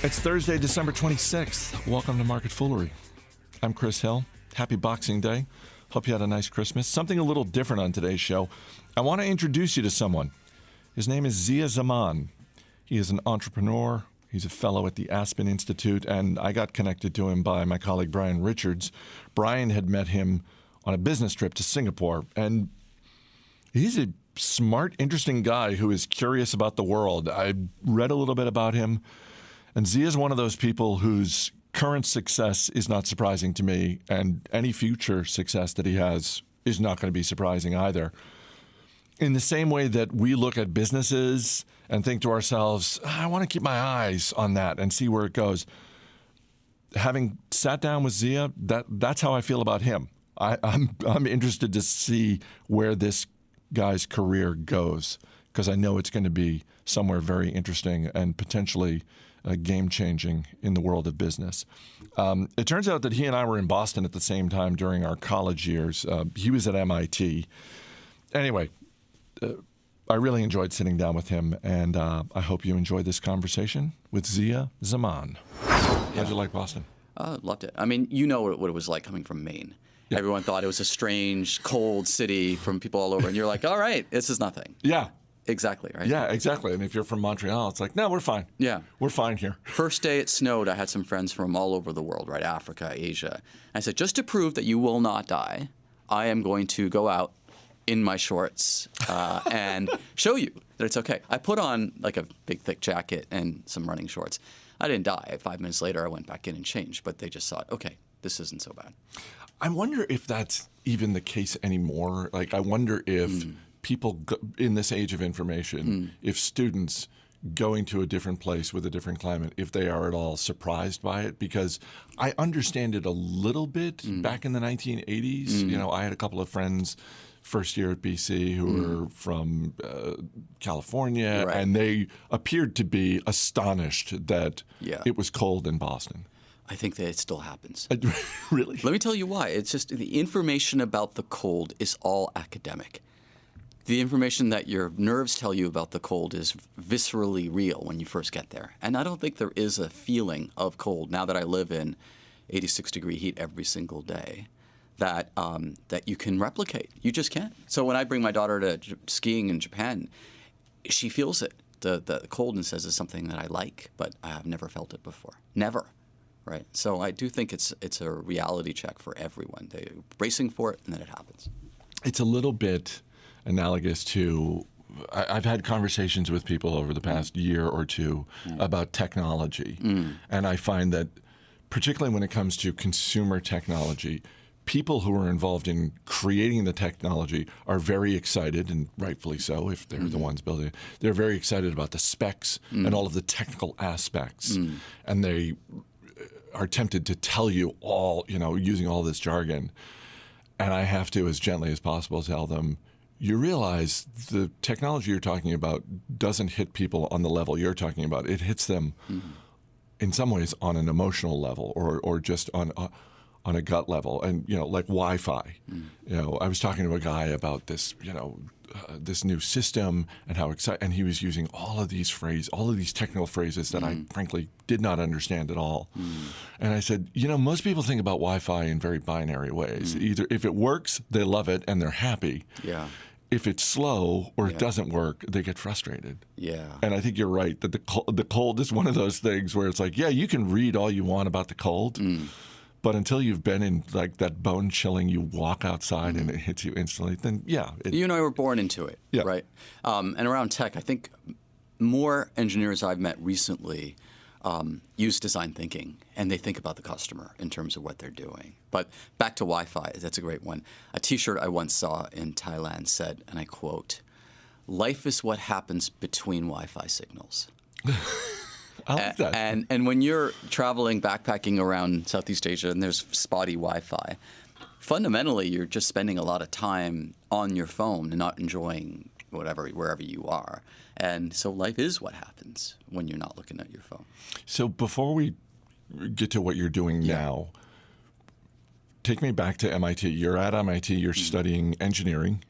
It's Thursday, December 26th. Welcome to MarketFoolery. I'm Chris Hill. Happy Boxing Day. Hope you had a nice Christmas. Something a little different on today's show. I want to introduce you to someone. His name is Zia Zaman. He is an entrepreneur. He's a fellow at the Aspen Institute, and I got connected to him by my colleague Brian Richards. Brian had met him on a business trip to Singapore, and he's a smart, interesting guy who is curious about the world. I read a little bit about him. And Zia is one of those people whose current success is not surprising to me, and any future success that he has is not going to be surprising either. In the same way that we look at businesses and think to ourselves, I want to keep my eyes on that and see where it goes. Having sat down with Zia, that's how I feel about him. I'm interested to see where this guy's career goes, because I know it's going to be somewhere very interesting and potentially game-changing in the world of business. It turns out that he and I were in Boston at the same time during our college years. He was at MIT. Anyway, I really enjoyed sitting down with him, and I hope you enjoy this conversation with Zia Zaman. How'd you like Boston? Loved it. I mean, you know what it was like coming from Maine. Yeah. Everyone thought it was a strange, cold city from people all over, and you're like, all right, this is nothing. Yeah. Exactly, right? Yeah, exactly. And if you're from Montreal, it's like, no, we're fine. Yeah. We're fine here. First day it snowed, I had some friends from all over the world, right? Africa, Asia. I said, just to prove that you will not die, I am going to go out in my shorts and show you that it's okay. I put on like a big, thick jacket and some running shorts. I didn't die. 5 minutes later, I went back in and changed. But they just thought, okay, this isn't so bad. I wonder if that's even the case anymore. Like, I wonder if people in this age of information, if students going to a different place with a different climate, if they are at all surprised by it, because I understand it a little bit back in the 1980s. You know, I had a couple of friends first year at BC who were from California, right. And they appeared to be astonished that it was cold in Boston. I think that it still happens. Really? Let me tell you why. It's just the information about the cold is all academic. The information that your nerves tell you about the cold is viscerally real when you first get there. And I don't think there is a feeling of cold, now that I live in 86-degree heat every single day, that that you can replicate. You just can't. So when I bring my daughter to skiing in Japan, she feels it. The cold, and says is something that I like, but I have never felt it before. Never. Right. So I do think it's a reality check for everyone. They're bracing for it, and then it happens. It's a little bit analogous to, I've had conversations with people over the past year or two about technology. And I find that particularly when it comes to consumer technology, people who are involved in creating the technology are very excited, and rightfully so if they're the ones building it. They're very excited about the specs and all of the technical aspects. And they are tempted to tell you all, you know, using all this jargon. And I have to, as gently as possible, tell them, you realize the technology you're talking about doesn't hit people on the level you're talking about. It hits them in some ways on an emotional level, or just on a gut level. And, you know, like Wi-Fi. You know, I was talking to a guy about this, you know, this new system and how excited, and he was using all of these technical phrases that I frankly did not understand at all. And I said, you know, most people think about Wi-Fi in very binary ways. Either if it works, they love it and they're happy. Yeah. If it's slow or it doesn't work, they get frustrated. Yeah. And I think you're right that the cold is one of those things where it's like, yeah, you can read all you want about the cold, but until you've been in like that bone chilling, you walk outside and it hits you instantly, then you and I were born into it, right? And around tech, I think more engineers I've met recently use design thinking, and they think about the customer in terms of what they're doing. But back to Wi-Fi, that's a great one. A T-shirt I once saw in Thailand said, and I quote, "Life is what happens between Wi-Fi signals." I like that. And when you're traveling, backpacking around Southeast Asia and there's spotty Wi-Fi, fundamentally you're just spending a lot of time on your phone and not enjoying wherever you are. And so life is what happens when you're not looking at your phone. So before we get to what you're doing now, take me back to MIT. You're at MIT. You're studying engineering.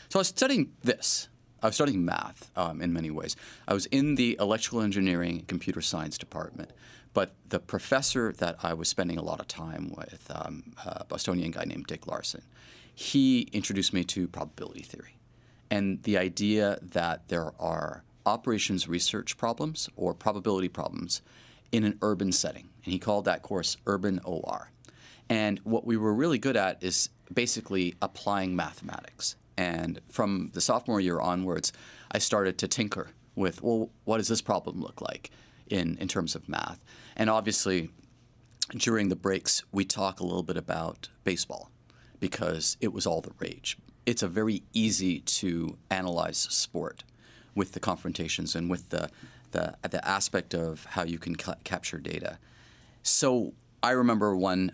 So I was studying this. I was studying math in many ways. I was in the electrical engineering and computer science department, but the professor that I was spending a lot of time with, a Bostonian guy named Dick Larson, he introduced me to probability theory and the idea that there are operations research problems or probability problems in an urban setting. And he called that course Urban OR. And what we were really good at is basically applying mathematics. And from the sophomore year onwards, I started to tinker with, well, what does this problem look like in terms of math? And obviously, during the breaks, we talk a little bit about baseball because it was all the rage. It's a very easy to analyze sport with the confrontations and with the aspect of how you can capture data. So I remember one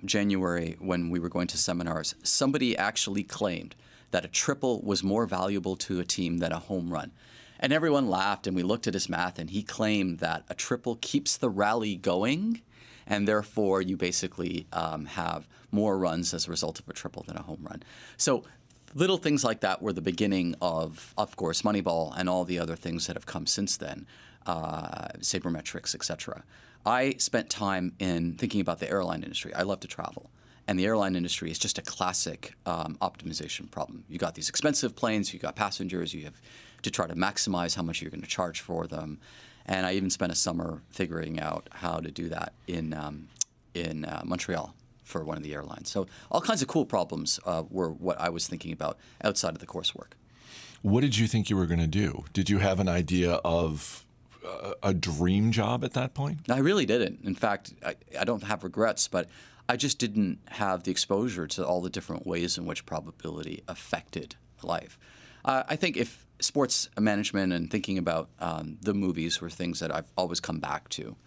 January when we were going to seminars, somebody actually claimed that a triple was more valuable to a team than a home run. And everyone laughed, and we looked at his math, and he claimed that a triple keeps the rally going, and therefore you basically have more runs as a result of a triple than a home run. So little things like that were the beginning of course, Moneyball and all the other things that have come since then, sabermetrics, et cetera. I spent time in thinking about the airline industry. I love to travel. And the airline industry is just a classic optimization problem. You got these expensive planes, you got passengers, you have to try to maximize how much you're going to charge for them. And I even spent a summer figuring out how to do that in Montreal for one of the airlines. So all kinds of cool problems were what I was thinking about outside of the coursework. What did you think you were going to do? Did you have an idea of a dream job at that point? I really didn't. In fact, I don't have regrets, but I just didn't have the exposure to all the different ways in which probability affected life. I think if sports management and thinking about the movies were things that I've always come back to.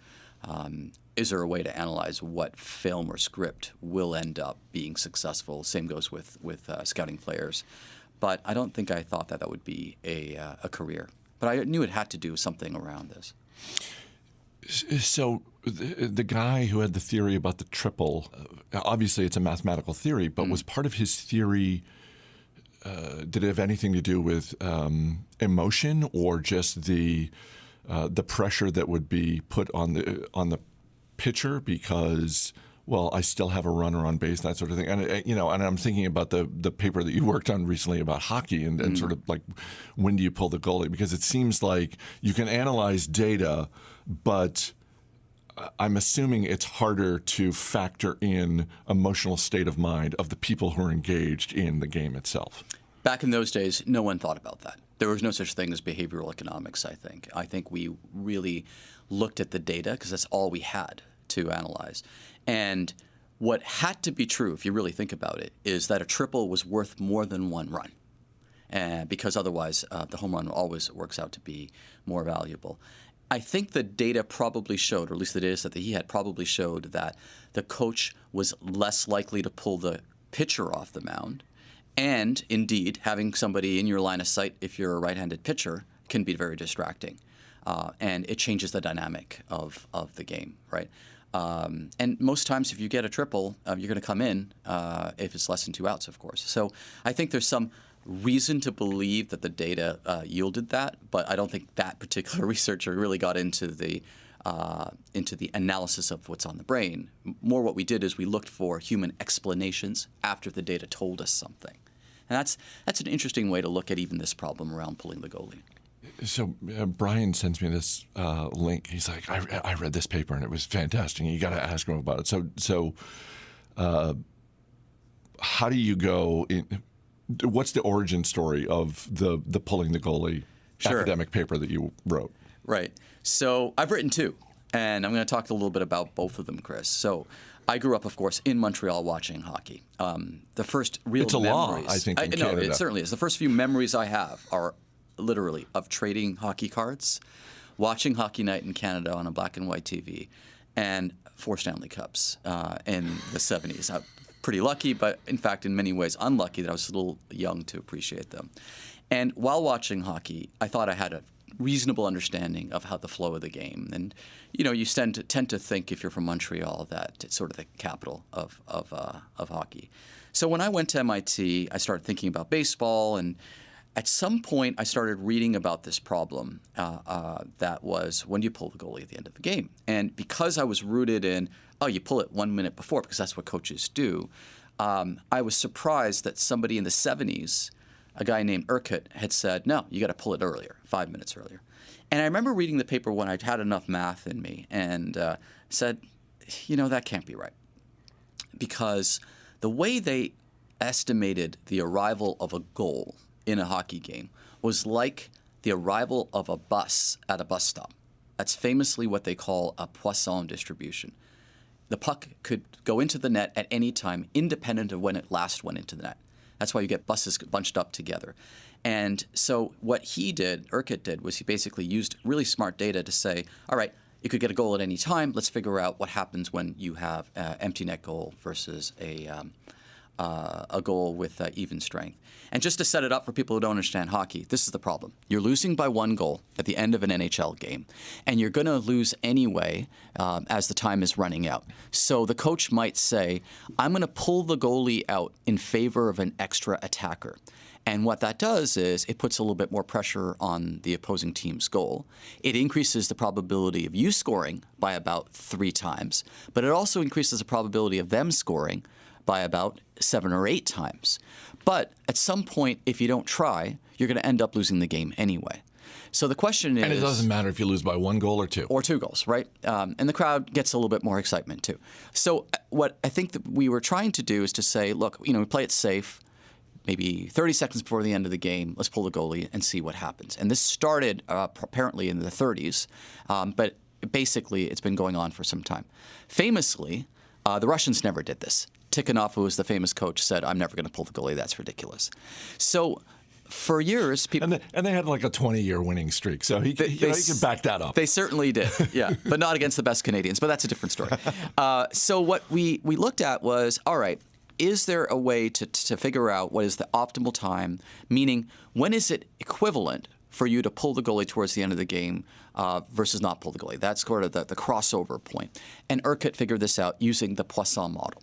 Is there a way to analyze what film or script will end up being successful? Same goes with scouting players. But I don't think I thought that would be a career. But I knew it had to do something around this. So the guy who had the theory about the triple, obviously it's a mathematical theory, but was part of his theory, did it have anything to do with emotion or just the pressure that would be put on the pitcher because, well, I still have a runner on base, that sort of thing. And and I'm thinking about the paper that you worked on recently about hockey and sort of like when do you pull the goalie? Because it seems like you can analyze data, but I'm assuming it's harder to factor in emotional state of mind of the people who are engaged in the game itself. Back in those days, no one thought about that. There was no such thing as behavioral economics, I think. I think we really looked at the data because that's all we had to analyze. And what had to be true, if you really think about it, is that a triple was worth more than one run. Because otherwise, the home run always works out to be more valuable. I think the data probably showed, or at least the data set that he had probably showed, that the coach was less likely to pull the pitcher off the mound. And indeed, having somebody in your line of sight, if you're a right-handed pitcher, can be very distracting. And it changes the dynamic of the game, right? And most times if you get a triple, you're going to come in if it's less than 2 outs, of course. So I think there's some reason to believe that the data yielded that, but I don't think that particular researcher really got into the analysis of what's on the brain. More what we did is we looked for human explanations after the data told us something. And that's an interesting way to look at even this problem around pulling the goalie. So Brian sends me this link. He's like, I read this paper and it was fantastic. You got to ask him about it. So how do you go in? What's the origin story of the pulling the goalie academic paper that you wrote? Right. So I've written two, and I'm going to talk a little bit about both of them, Chris. So I grew up, of course, in Montreal watching hockey. The first real it's a memories, law, I think, in Canada. No, it certainly is. The first few memories I have are literally of trading hockey cards, watching Hockey Night in Canada on a black and white TV, and 4 Stanley Cups in the 70s. I'm pretty lucky, but in fact, in many ways, unlucky that I was a little young to appreciate them. And while watching hockey, I thought I had a reasonable understanding of how the flow of the game. And, you tend to think, if you're from Montreal, that it's sort of the capital of hockey. So when I went to MIT, I started thinking about baseball, and at some point, I started reading about this problem that was, when do you pull the goalie at the end of the game? And because I was rooted in, you pull it 1 minute before because that's what coaches do, I was surprised that somebody in the 70s, a guy named Urquhart, had said, no, you got to pull it earlier, 5 minutes earlier. And I remember reading the paper when I'd had enough math in me and said, that can't be right. Because the way they estimated the arrival of a goal in a hockey game was like the arrival of a bus at a bus stop. That's famously what they call a Poisson distribution. The puck could go into the net at any time, independent of when it last went into the net. That's why you get buses bunched up together. And so what Urquhart did, was he basically used really smart data to say, all right, you could get a goal at any time. Let's figure out what happens when you have an empty net goal versus a goal with even strength. And just to set it up for people who don't understand hockey, this is the problem. You're losing by 1 goal at the end of an NHL game, and you're going to lose anyway as the time is running out. So the coach might say, I'm going to pull the goalie out in favor of an extra attacker. And what that does is it puts a little bit more pressure on the opposing team's goal. It increases the probability of you scoring by about 3 times, but it also increases the probability of them scoring by about 7 or 8 times. But at some point, if you don't try, you're going to end up losing the game anyway. So the question is... And it doesn't matter if you lose by 1 goal or 2. Or 2 goals, right? And the crowd gets a little bit more excitement too. So what I think that we were trying to do is to say, look, we play it safe. Maybe 30 seconds before the end of the game, let's pull the goalie and see what happens. And this started apparently in the 30s, but basically it's been going on for some time. Famously, the Russians never did this. Tikhonov, who was the famous coach, said, I'm never going to pull the goalie. That's ridiculous. So for years, people... And they had like a 20-year winning streak, so he could back that up. They certainly did, yeah. But not against the best Canadians, but that's a different story. So what we looked at was, all right, is there a way to figure out what is the optimal time, meaning when is it equivalent for you to pull the goalie towards the end of the game versus not pull the goalie? That's sort of the crossover point. And Urquhart figured this out using the Poisson model.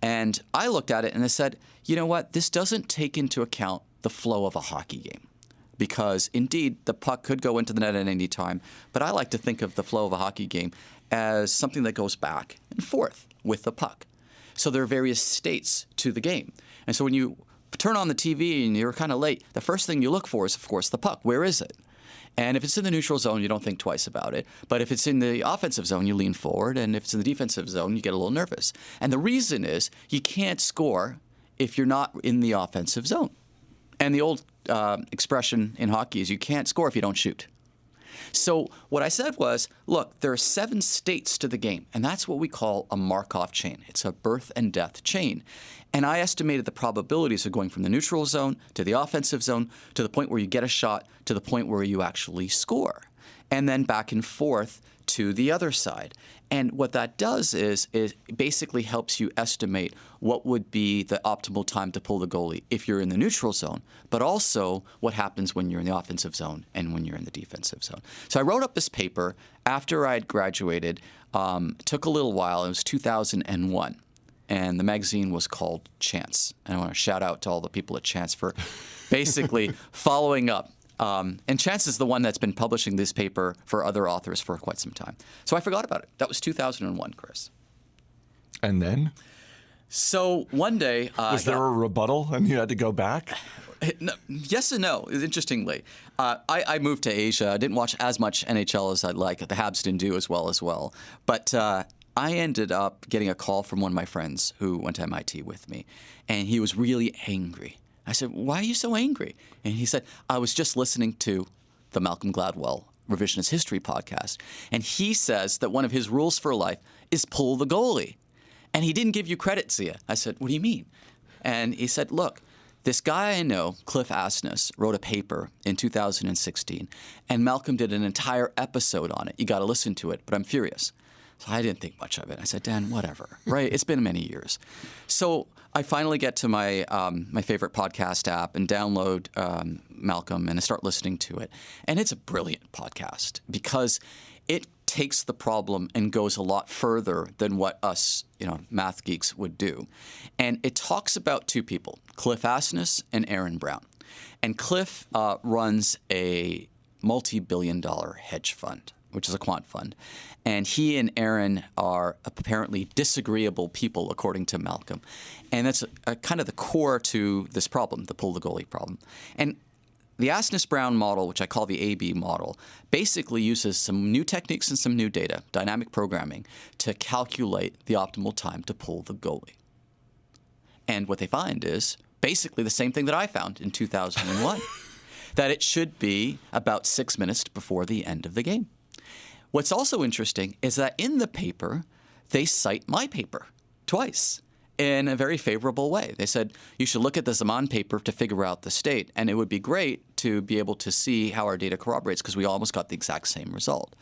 And I looked at it and I said, you know what? This doesn't take into account the flow of a hockey game. Because indeed, the puck could go into the net at any time. But I like to think of the flow of a hockey game as something that goes back and forth with the puck. So there are various states to the game. And so when you turn on the TV and you're kind of late, the first thing you look for is, of course, the puck. Where is it? And if it's in the neutral zone, you don't think twice about it. But if it's in the offensive zone, you lean forward. And if it's in the defensive zone, you get a little nervous. And the reason is you can't score if you're not in the offensive zone. And the old expression in hockey is you can't score if you don't shoot. So what I said was, look, there are 7 states to the game, and that's what we call a Markov chain. It's a birth and death chain. And I estimated the probabilities of going from the neutral zone to the offensive zone to the point where you get a shot to the point where you actually score, and then back and forth to the other side. And what that does is it basically helps you estimate what would be the optimal time to pull the goalie if you're in the neutral zone, but also what happens when you're in the offensive zone and when you're in the defensive zone. So I wrote up this paper after I had graduated. Took a little while. It was 2001. And the magazine was called Chance. And I want to shout out to all the people at Chance for basically following up. And Chance is the one that's been publishing this paper for other authors for quite some time. So I forgot about it. That was 2001, Chris. And then? So one day... was there a rebuttal and you had to go back? No, yes and no, interestingly. I moved to Asia. I didn't watch as much NHL as I'd like. The Habs didn't do as well. But I ended up getting a call from one of my friends who went to MIT with me. And he was really angry. I said, why are you so angry? And he said, I was just listening to the Malcolm Gladwell Revisionist History podcast. And he says that one of his rules for life is pull the goalie. And he didn't give you credit, Zia. I said, what do you mean? And he said, look, this guy I know, Cliff Asness, wrote a paper in 2016. And Malcolm did an entire episode on it. You got to listen to it, but I'm furious. So I didn't think much of it. I said, Dan, whatever, right? It's been many years. So I finally get to my my favorite podcast app and download Malcolm, and I start listening to it. And it's a brilliant podcast because it takes the problem and goes a lot further than what us, math geeks would do. And it talks about 2 people, Cliff Asness and Aaron Brown. And Cliff runs a multi-billion-dollar hedge fund, which is a quant fund. And he and Aaron are apparently disagreeable people, according to Malcolm. And that's kind of the core to this problem, the pull-the-goalie problem. And the Asnes-Brown model, which I call the AB model, basically uses some new techniques and some new data, dynamic programming, to calculate the optimal time to pull the goalie. And what they find is basically the same thing that I found in 2001, that it should be about 6 minutes before the end of the game. What's also interesting is that in the paper, they cite my paper twice in a very favorable way. They said, you should look at the Zaman paper to figure out the state, and it would be great to be able to see how our data corroborates because we almost got the exact same result.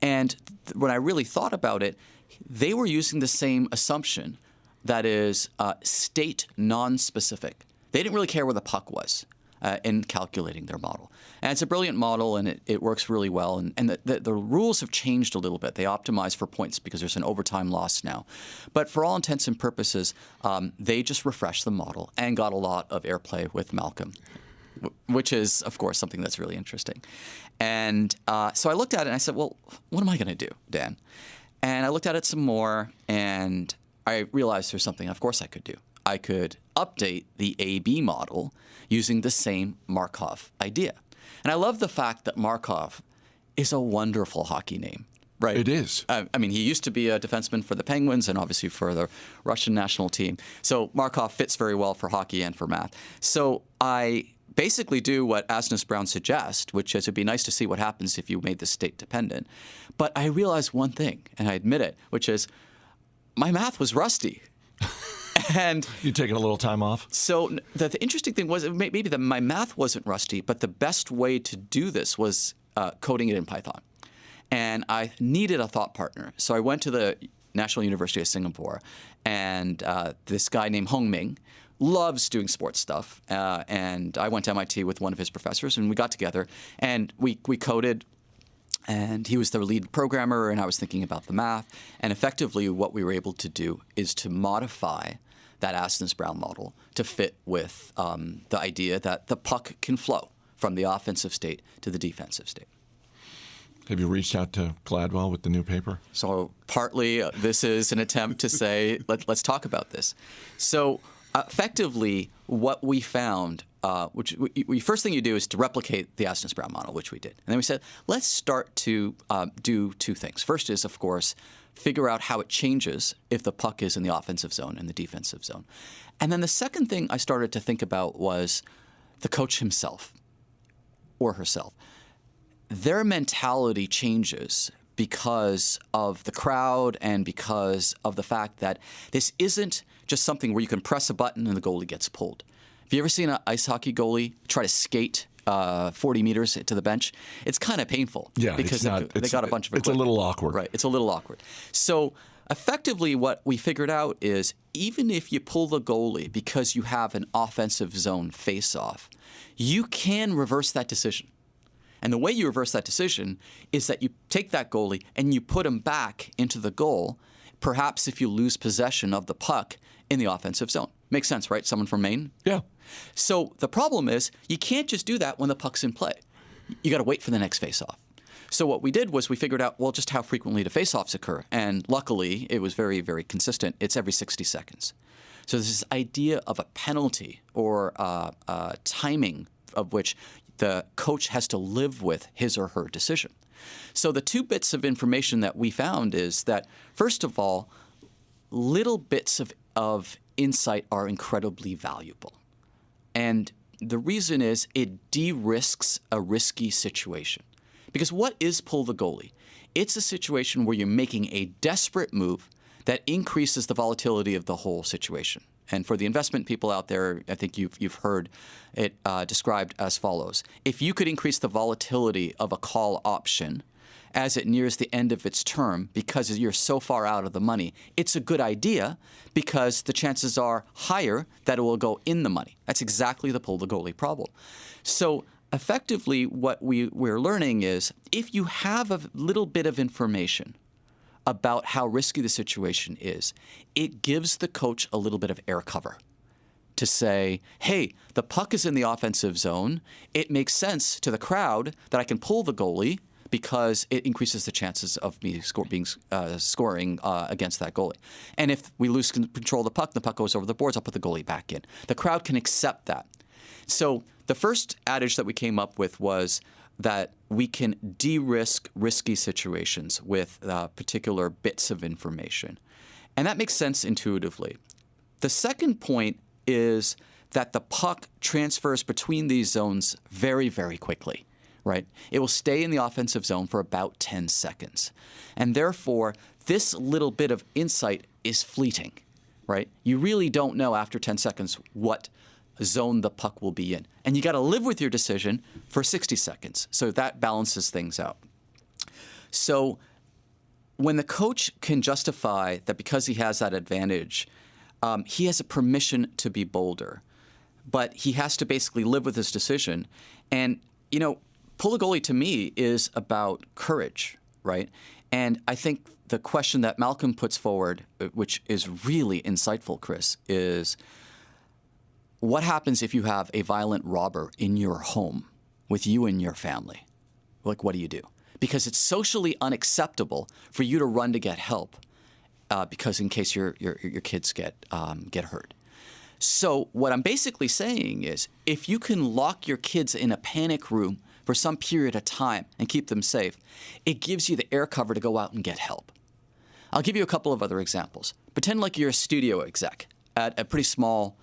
And when I really thought about it, they were using the same assumption, that is state non-specific. They didn't really care where the puck was in calculating their model. And it's a brilliant model, and it works really well. And the rules have changed a little bit. They optimize for points because there's an overtime loss now. But for all intents and purposes, they just refreshed the model and got a lot of airplay with Malcolm, which is, of course, something that's really interesting. And so I looked at it, and I said, well, what am I going to do, Dan? And I looked at it some more, and I realized there's something, of course, I could do. I could update the AB model using the same Markov idea. And I love the fact that Markov is a wonderful hockey name, right? It is. I mean, he used to be a defenseman for the Penguins and obviously for the Russian national team. So Markov fits very well for hockey and for math. So I basically do what Asnes-Brown suggests, which is it'd be nice to see what happens if you made this state dependent. But I realized one thing, and I admit it, which is my math was rusty. And you taking a little time off? So the interesting thing was maybe that my math wasn't rusty, but the best way to do this was coding it in Python. And I needed a thought partner. So I went to the National University of Singapore, and this guy named Hong Ming loves doing sports stuff. And I went to MIT with one of his professors, and we got together, and we coded. And he was the lead programmer, and I was thinking about the math. And effectively, what we were able to do is to modify that Asnes-Brown model to fit with the idea that the puck can flow from the offensive state to the defensive state. Have you reached out to Gladwell with the new paper? So partly, this is an attempt to say, let's talk about this. So effectively, what we found, which first thing you do is to replicate the Asnes-Brown model, which we did. And then we said, let's start to do two things. First is, of course, figure out how it changes if the puck is in the offensive zone and the defensive zone. And then the second thing I started to think about was the coach himself or herself. Their mentality changes because of the crowd and because of the fact that this isn't just something where you can press a button and the goalie gets pulled. Have you ever seen an ice hockey goalie try to skate 40 meters to the bench? It's kind of painful. Yeah, because they got a bunch of equipment. It's a little awkward. Right, it's a little awkward. So effectively what we figured out is even if you pull the goalie because you have an offensive zone face-off, you can reverse that decision. And the way you reverse that decision is that you take that goalie and you put him back into the goal, perhaps if you lose possession of the puck in the offensive zone. Makes sense, right? Someone from Maine? Yeah. So the problem is you can't just do that when the puck's in play. You got to wait for the next face-off. So what we did was we figured out, well, just how frequently do face-offs occur. And luckily, it was very, very consistent. It's every 60 seconds. So there's this idea of a penalty or timing of which the coach has to live with his or her decision. So the two bits of information that we found is that, first of all, little bits of insight are incredibly valuable. And the reason is it de-risks a risky situation. Because what is pull the goalie? It's a situation where you're making a desperate move that increases the volatility of the whole situation. And for the investment people out there, I think you've heard it described as follows. If you could increase the volatility of a call option as it nears the end of its term because you're so far out of the money, it's a good idea because the chances are higher that it will go in the money. That's exactly the pull the goalie problem. So effectively what we're learning is if you have a little bit of information about how risky the situation is, it gives the coach a little bit of air cover. to say, hey, the puck is in the offensive zone. It makes sense to the crowd that I can pull the goalie because it increases the chances of me scoring against that goalie. And if we lose control of the puck goes over the boards, I'll put the goalie back in. The crowd can accept that. So the first adage that we came up with was that we can de-risk risky situations with particular bits of information. And that makes sense intuitively. The second point is that the puck transfers between these zones very, very quickly. Right? It will stay in the offensive zone for about 10 seconds. And therefore, this little bit of insight is fleeting, right? You really don't know after 10 seconds what zone the puck will be in. And you got to live with your decision for 60 seconds. So that balances things out. So when the coach can justify that because he has that advantage, he has a permission to be bolder. But he has to basically live with his decision. And, pull a goalie to me is about courage, right? And I think the question that Malcolm puts forward, which is really insightful, Chris, is what happens if you have a violent robber in your home with you and your family? Like, what do you do? Because it's socially unacceptable for you to run to get help because in case your kids get hurt. So what I'm basically saying is if you can lock your kids in a panic room for some period of time and keep them safe, it gives you the air cover to go out and get help. I'll give you a couple of other examples. Pretend like you're a studio exec at a pretty small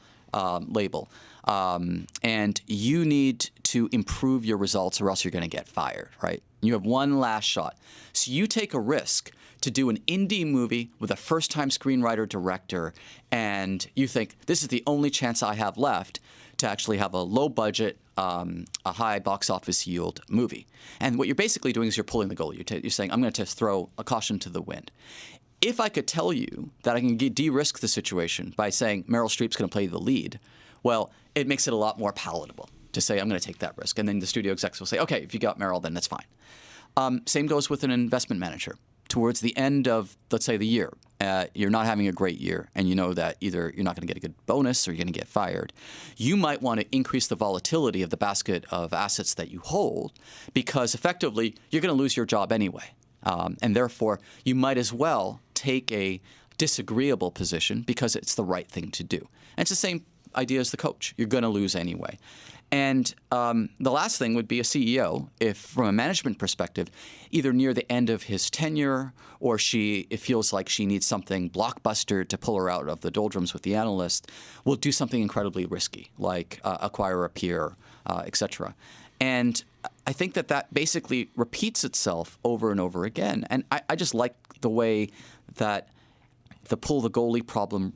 label, and you need to improve your results or else you're going to get fired, right? You have one last shot. So you take a risk to do an indie movie with a first-time screenwriter-director, and you think, this is the only chance I have left to actually have a low-budget, a high box office yield movie. And what you're basically doing is you're pulling the goalie. You're saying, I'm going to throw a caution to the wind. If I could tell you that I can de-risk the situation by saying Meryl Streep's going to play the lead, well, it makes it a lot more palatable to say, I'm going to take that risk. And then the studio execs will say, okay, if you got Meryl, then that's fine. Same goes with an investment manager. Towards the end of, let's say, the year, you're not having a great year, and you know that either you're not going to get a good bonus or you're going to get fired. You might want to increase the volatility of the basket of assets that you hold because effectively you're going to lose your job anyway. And therefore, you might as well take a disagreeable position because it's the right thing to do. And it's the same idea as the coach. You're going to lose anyway. And the last thing would be a CEO, if from a management perspective, either near the end of his tenure or it feels like she needs something blockbuster to pull her out of the doldrums with the analyst, will do something incredibly risky, like acquire a peer, et cetera. And I think that basically repeats itself over and over again. And I just like the way that the pull the goalie problem,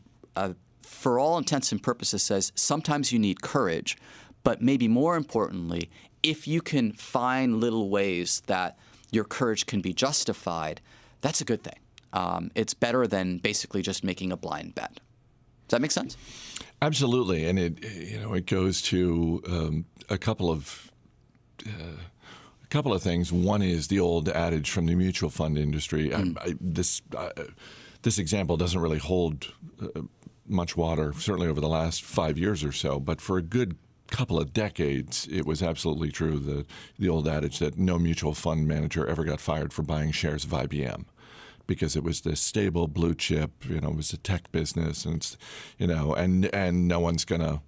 for all intents and purposes, says sometimes you need courage, but maybe more importantly, if you can find little ways that your courage can be justified, that's a good thing. It's better than basically just making a blind bet. Does that make sense? Absolutely, and it goes to a couple of things. One is the old adage from the mutual fund industry. This example doesn't really hold much water, certainly over the last 5 years or so, but for a good couple of decades, it was absolutely true, the old adage that no mutual fund manager ever got fired for buying shares of IBM because it was this stable blue chip, it was a tech business, and and no one's gonna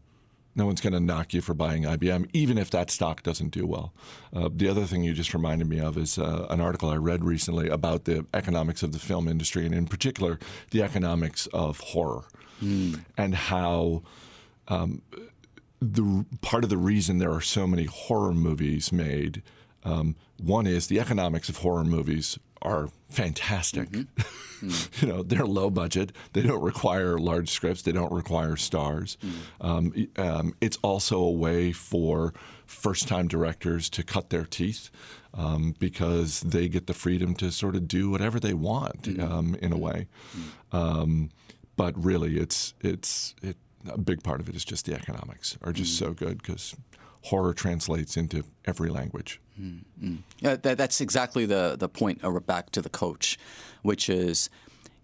knock you for buying IBM, even if that stock doesn't do well. The other thing you just reminded me of is an article I read recently about the economics of the film industry, and in particular, the economics of horror, and how the part of the reason there are so many horror movies made, one is the economics of horror movies are fantastic. They're low budget. They don't require large scripts. They don't require stars. It's also a way for first-time directors to cut their teeth because they get the freedom to sort of do whatever they want in a way. But really, a big part of it is just the economics are just so good because horror translates into every language. That's exactly the point back to the coach, which is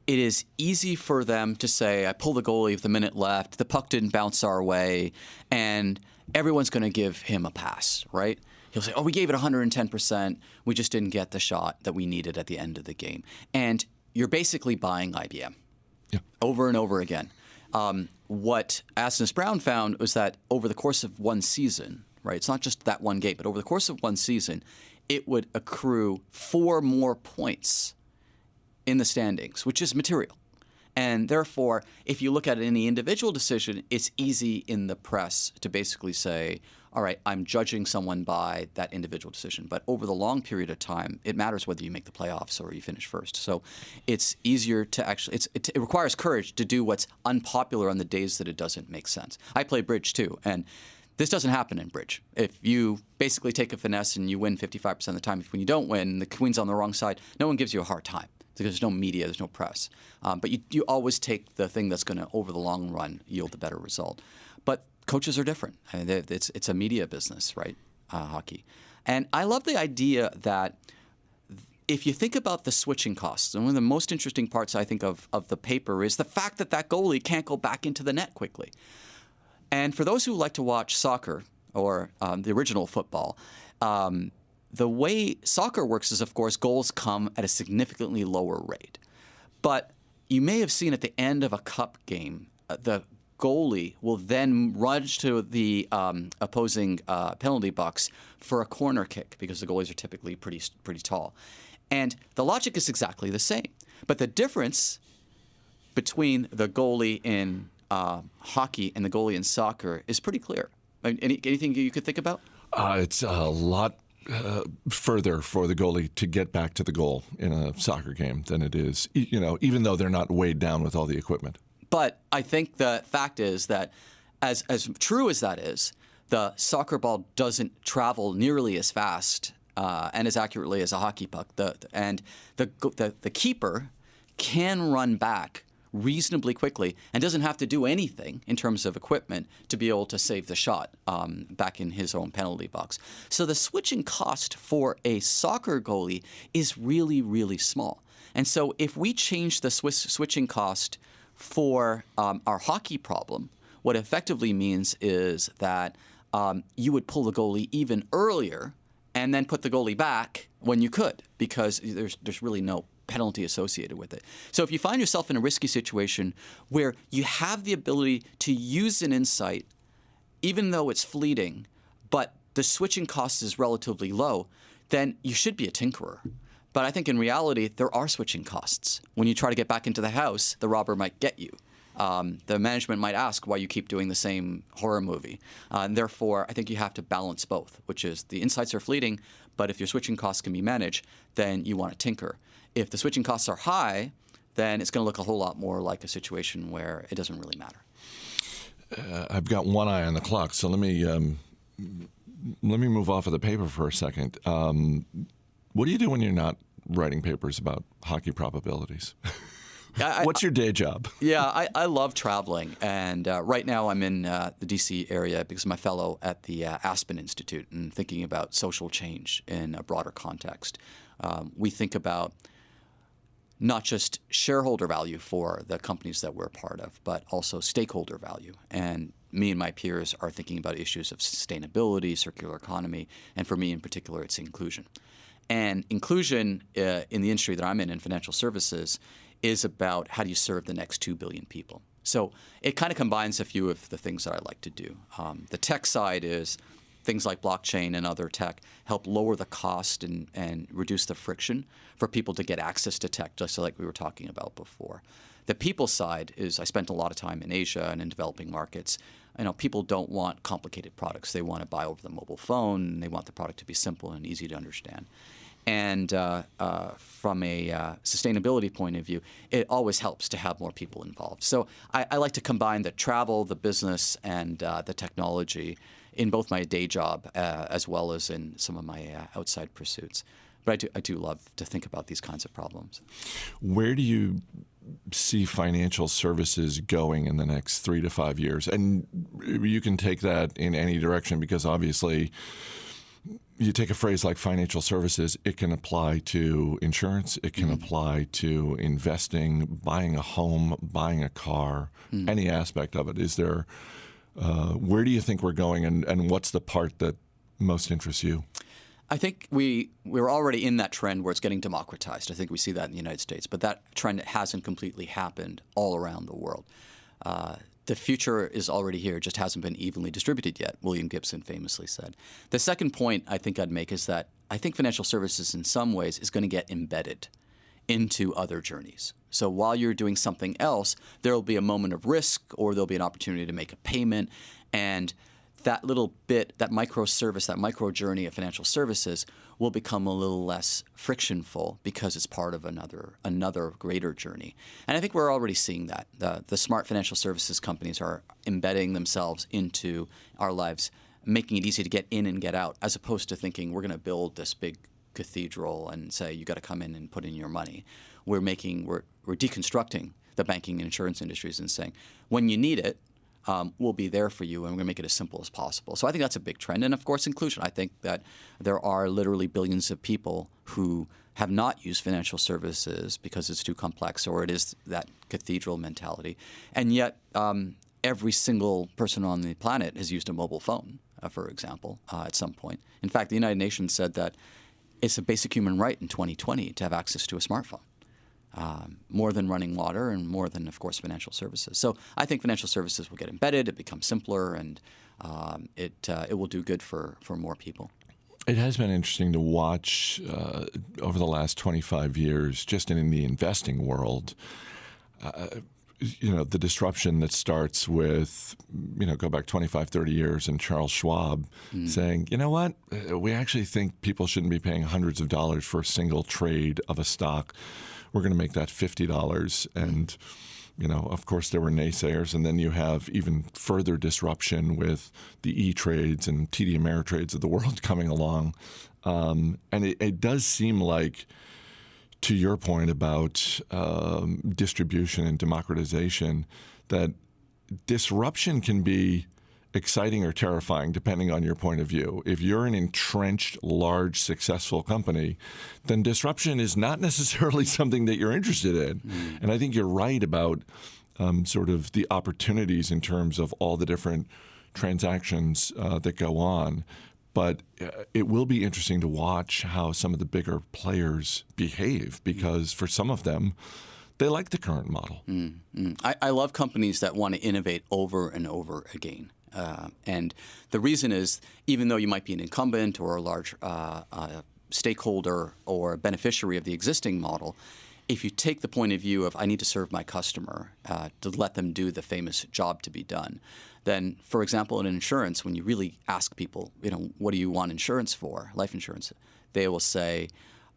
it is easy for them to say, I pull the goalie with a minute left, the puck didn't bounce our way, and everyone's going to give him a pass, right? He'll say, oh, we gave it 110%. We just didn't get the shot that we needed at the end of the game. And you're basically buying IBM over and over again. What Asmus Brown found was that over the course of one season, right, it's not just that one game, but over the course of one season, it would accrue 4 more points in the standings, which is material. And therefore, if you look at any individual decision, it's easy in the press to basically say, all right, I'm judging someone by that individual decision. But over the long period of time, it matters whether you make the playoffs or you finish first. So it's easier to actually – it requires courage to do what's unpopular on the days that it doesn't make sense. I play bridge too, and this doesn't happen in bridge. If you basically take a finesse and you win 55% of the time, when you don't win, the queen's on the wrong side, no one gives you a hard time. Because there's no media, there's no press. But you always take the thing that's going to, over the long run, yield a better result. But coaches are different. I mean, it's a media business, right? Hockey. And I love the idea that if you think about the switching costs, and one of the most interesting parts, I think, of the paper is the fact that that goalie can't go back into the net quickly. And for those who like to watch soccer or the original football, the way soccer works is, of course, goals come at a significantly lower rate. But you may have seen at the end of a cup game, the goalie will then rush to the opposing penalty box for a corner kick because the goalies are typically pretty tall. And the logic is exactly the same. But the difference between the goalie in hockey and the goalie in soccer is pretty clear. I mean, anything you could think about? It's a lot further for the goalie to get back to the goal in a soccer game than it is, even though they're not weighed down with all the equipment. But I think the fact is that as true as that is, the soccer ball doesn't travel nearly as fast and as accurately as a hockey puck. The keeper can run back reasonably quickly and doesn't have to do anything in terms of equipment to be able to save the shot back in his own penalty box. So the switching cost for a soccer goalie is really, really small. And so if we change the switching cost for our hockey problem, what it effectively means is that you would pull the goalie even earlier and then put the goalie back when you could, because there's really no penalty associated with it. So if you find yourself in a risky situation where you have the ability to use an insight, even though it's fleeting, but the switching cost is relatively low, then you should be a tinkerer. But I think in reality, there are switching costs. When you try to get back into the house, the robber might get you. The management might ask why you keep doing the same horror movie. And therefore, I think you have to balance both, which is the insights are fleeting, but if your switching costs can be managed, then you want to tinker. If the switching costs are high, then it's going to look a whole lot more like a situation where it doesn't really matter. I've got one eye on the clock, so let me move off of the paper for a second. What do you do when you're not writing papers about hockey probabilities? What's your day job? Yeah, I love traveling, and right now I'm in the D.C. area because I'm a fellow at the Aspen Institute and thinking about social change in a broader context. We think about not just shareholder value for the companies that we're part of, but also stakeholder value. And me and my peers are thinking about issues of sustainability, circular economy, and for me in particular, it's inclusion. And inclusion in the industry that I'm in financial services, is about how do you serve the next 2 billion people. So it kind of combines a few of the things that I like to do. The tech side is things like blockchain and other tech help lower the cost and reduce the friction for people to get access to tech, just like we were talking about before. The people side is I spent a lot of time in Asia and in developing markets. People don't want complicated products. They want to buy over the mobile phone. And they want the product to be simple and easy to understand. And from a sustainability point of view, it always helps to have more people involved. So I like to combine the travel, the business, and the technology in both my day job as well as in some of my outside pursuits. But I do love to think about these kinds of problems. Where do you see financial services going in the next 3 to 5 years? And you can take that in any direction because obviously you take a phrase like financial services, it can apply to insurance, it can apply to investing, buying a home, buying a car, any aspect of it. Is there, where do you think we're going, and what's the part that most interests you? I think we're already in that trend where it's getting democratized. I think we see that in the United States, but that trend hasn't completely happened all around the world. The future is already here, it just hasn't been evenly distributed yet, William Gibson famously said. The second point I think I'd make is that I think financial services in some ways is going to get embedded into other journeys. So while you're doing something else, there will be a moment of risk or there'll be an opportunity to make a payment, and that little bit, that micro service, that micro journey of financial services will become a little less frictionful because it's part of another greater journey. And I think we're already seeing that. The smart financial services companies are embedding themselves into our lives, making it easy to get in and get out, as opposed to thinking we're going to build this big cathedral and say you got to come in and put in your money. We're deconstructing the banking and insurance industries and saying when you need it, we'll be there for you, and we're going to make it as simple as possible. So I think that's a big trend. And, of course, inclusion. I think that there are literally billions of people who have not used financial services because it's too complex or it is that cathedral mentality. And yet every single person on the planet has used a mobile phone, for example, at some point. In fact, the United Nations said that it's a basic human right in 2020 to have access to a smartphone. More than running water and more than, of course, financial services. So I think financial services will get embedded, it becomes simpler, and it will do good for more people. It has been interesting to watch over the last 25 years, just in the investing world, the disruption that starts with, go back 25, 30 years and Charles Schwab saying, you know what, we actually think people shouldn't be paying hundreds of dollars for a single trade of a stock. We're going to make that $50. And, of course, there were naysayers. And then you have even further disruption with the E-Trades and TD Ameritrades of the world coming along. And it does seem like, to your point about distribution and democratization, that disruption can be exciting or terrifying depending on your point of view. If you're an entrenched, large, successful company, then disruption is not necessarily something that you're interested in. And I think you're right about sort of the opportunities in terms of all the different transactions that go on. But it will be interesting to watch how some of the bigger players behave, because for some of them, they like the current model. I love companies that want to innovate over and over again. And the reason is, even though you might be an incumbent or a large stakeholder or beneficiary of the existing model, if you take the point of view of I need to serve my customer to let them do the famous job to be done, then, for example, in insurance, when you really ask people, what do you want insurance for, life insurance, they will say,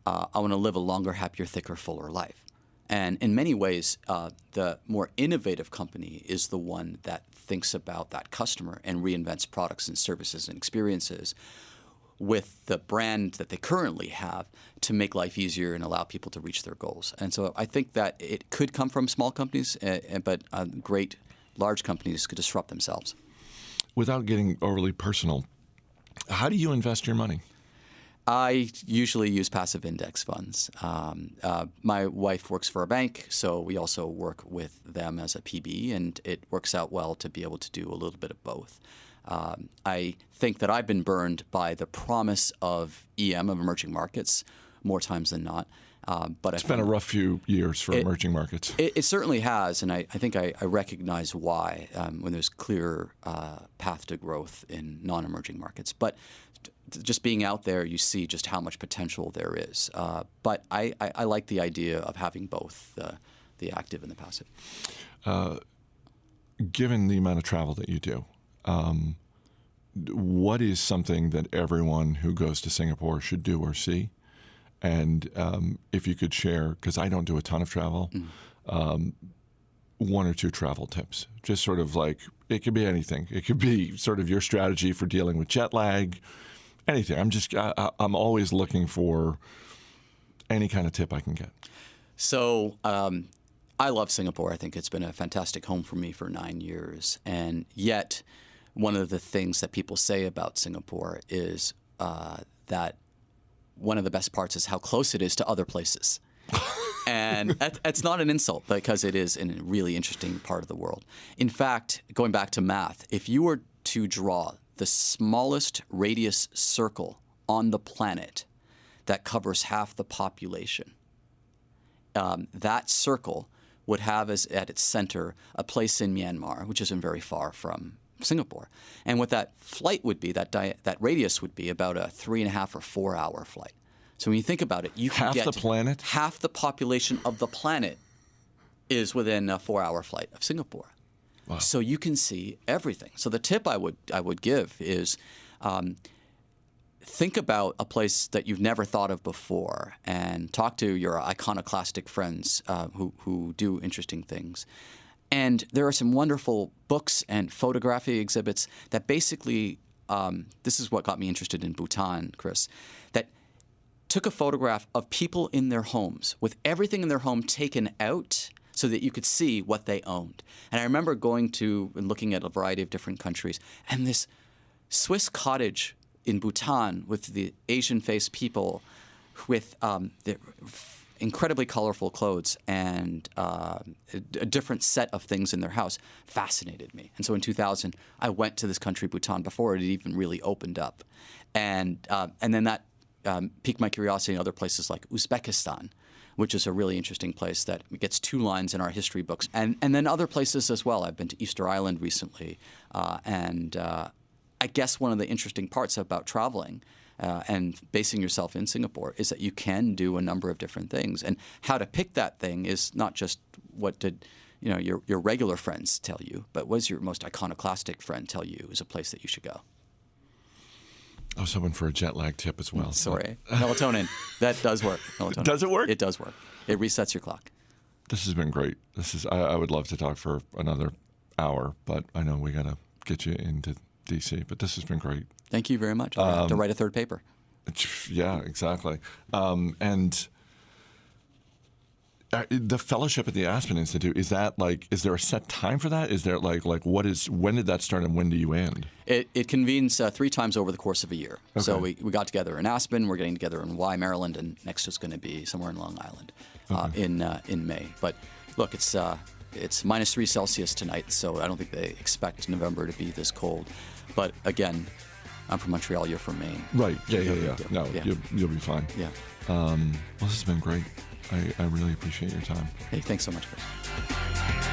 I want to live a longer, happier, thicker, fuller life. And in many ways, the more innovative company is the one that thinks about that customer and reinvents products and services and experiences with the brand that they currently have to make life easier and allow people to reach their goals. And so I think that it could come from small companies, but great large companies could disrupt themselves. Without getting overly personal, how do you invest your money? I usually use passive index funds. My wife works for a bank, so we also work with them as a PB, and it works out well to be able to do a little bit of both. I think that I've been burned by the promise of EM, of emerging markets, more times than not. But it's been a rough few years for emerging markets. It certainly has, and I think I recognize why when there's clear path to growth in non-emerging markets. But just being out there, you see just how much potential there is. But I like the idea of having both the active and the passive. Given the amount of travel that you do, what is something that everyone who goes to Singapore should do or see? And if you could share, because I don't do a ton of travel, one or two travel tips. Just sort of like, it could be anything. It could be sort of your strategy for dealing with jet lag, anything. I'm always looking for any kind of tip I can get. So I love Singapore. I think it's been a fantastic home for me for 9 years. And yet, one of the things that people say about Singapore is that one of the best parts is how close it is to other places. And that's not an insult, because it is in a really interesting part of the world. In fact, going back to math, if you were to draw the smallest radius circle on the planet that covers half the population, that circle would have as at its center a place in Myanmar, which isn't very far from Singapore. And what that flight would be, that radius would be about a 3.5 or 4 hour flight. So when you think about it, you can half get the planet? Half the population of the planet is within a 4 hour flight of Singapore. Wow. So you can see everything. So the tip I would give is think about a place that you've never thought of before, and talk to your iconoclastic friends who do interesting things. And there are some wonderful books and photography exhibits that basically, this is what got me interested in Bhutan, Chris, that took a photograph of people in their homes with everything in their home taken out so that you could see what they owned. And I remember going to and looking at a variety of different countries, and this Swiss cottage in Bhutan with the Asian-faced people with the incredibly colorful clothes and a different set of things in their house fascinated me. And so in 2000, I went to this country, Bhutan, before it had even really opened up. And then that piqued my curiosity in other places like Uzbekistan, which is a really interesting place that gets 2 lines in our history books. And then other places as well. I've been to Easter Island recently. I guess one of the interesting parts about traveling and basing yourself in Singapore is that you can do a number of different things. And how to pick that thing is not just what did your regular friends tell you, but what does your most iconoclastic friend tell you is a place that you should go? I was hoping for a jet lag tip as well. Sorry. Melatonin. That does work. Melatonin. Does it work? It does work. It resets your clock. This has been great. I would love to talk for another hour, but I know we got to get you into D.C., but this has been great. Thank you very much. I'll have to write a 3rd paper. Yeah, exactly. And the fellowship at the Aspen Institute, is there a set time for that? Is there when did that start and when do you end? It convenes 3 times over the course of a year. Okay. So we got together in Aspen, we're getting together in Maryland, and next is going to be somewhere in Long Island in May. But look, it's -3 Celsius tonight, so I don't think they expect November to be this cold. But again, I'm from Montreal, you're from Maine. Right, yeah. No, Yeah. You'll be fine. Yeah. Well, this has been great. I really appreciate your time. Hey, thanks so much, Chris.